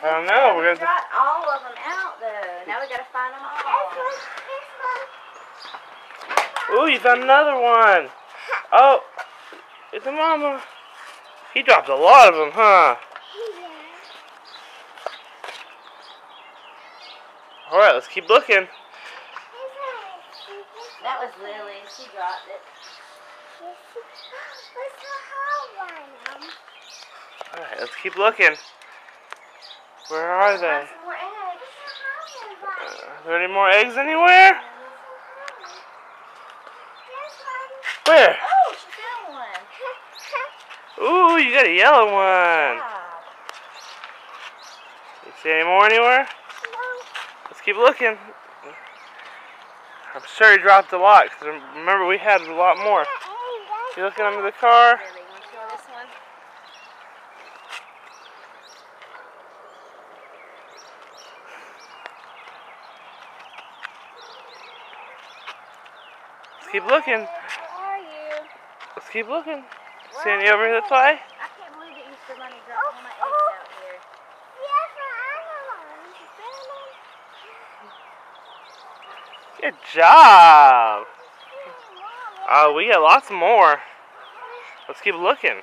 I don't know. We got all of them out though. Now we gotta find them all. Ooh, you found another one. Oh, it's a mama. He dropped a lot of them, huh? Alright, let's keep looking. That was Lily. She dropped it. Alright, let's keep looking. Where are they? Some more eggs. Are there any more eggs anywhere? Where? Oh, she found one. Ooh, you got a yellow one. Wow. You see any more anywhere? Let's keep looking. I'm sure he dropped a lot, because remember we had a lot more. You looking under the car? Really, you want to show this one? Let's keep looking. Where are you? Let's keep looking. See any over here this way? I can't believe that Easter Bunny dropped all my eggs out here. Good job. Oh, we got lots more. Let's keep looking.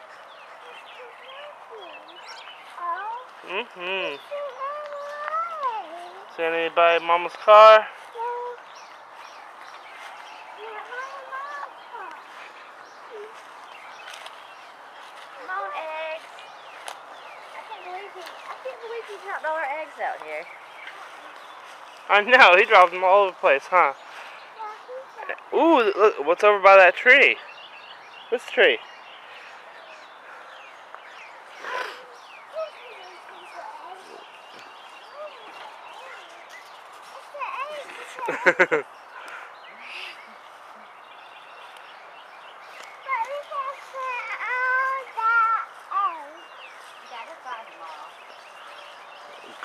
See anybody in Mama's car? Come on, eggs. I can't believe he dropped all our eggs out here. I know, he dropped them all over the place, huh? Ooh, look, what's over by that tree? This tree.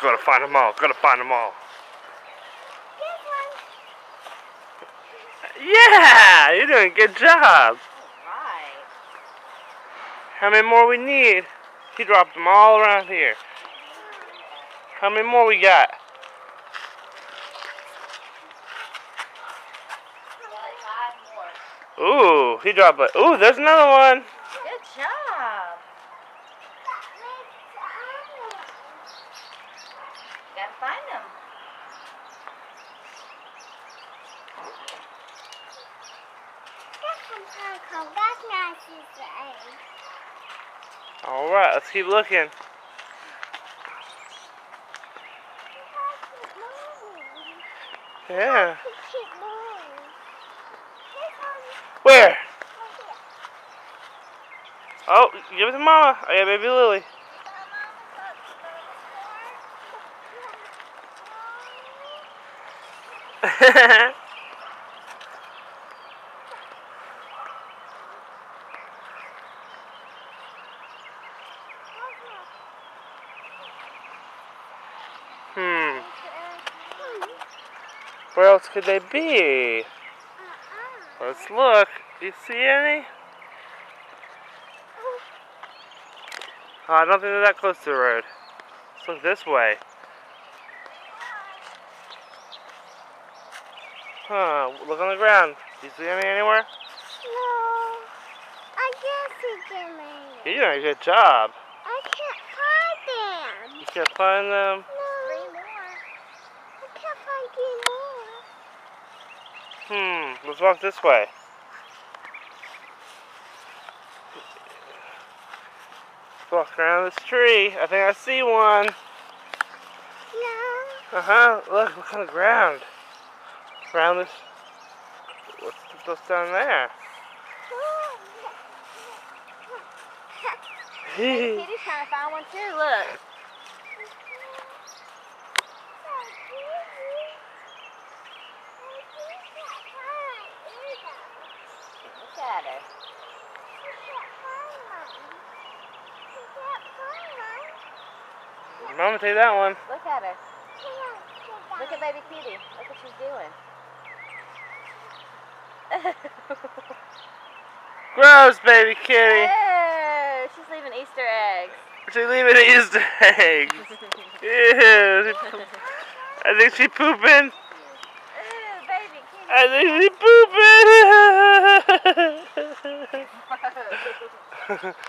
Gotta find them all. Gotta find them all. Yeah, you're doing a good job. Right. How many more we need? He dropped them all around here. How many more we got? Like 5 more. Ooh, he dropped it. Ooh, there's another one. Good job. Gotta find them. Alright, let's keep looking. Yeah. Where? Oh, give it to Mama. Oh yeah, baby Lily. Where else could they be? Let's look. Do you see any? Oh, I don't think they're that close to the road. Let's look this way. Huh, look on the ground. Do you see any anywhere? No. I can't see them anywhere. You're doing a good job. I can't find them. You can't find them? No. 3 more. I can't find 3 more. Let's walk this way. Let's walk around this tree. I think I see one. No. Look on the ground. Around this. What's down there? Kitty's trying to find one too, look. Look at her. Mama, take that one. Look at her. Look at baby Kitty. Look what she's doing. Gross, baby kitty. Oh, she's leaving Easter eggs. Where's she leaving the Easter eggs? Ew. I think she's pooping. Ooh, baby, I think she's pooping.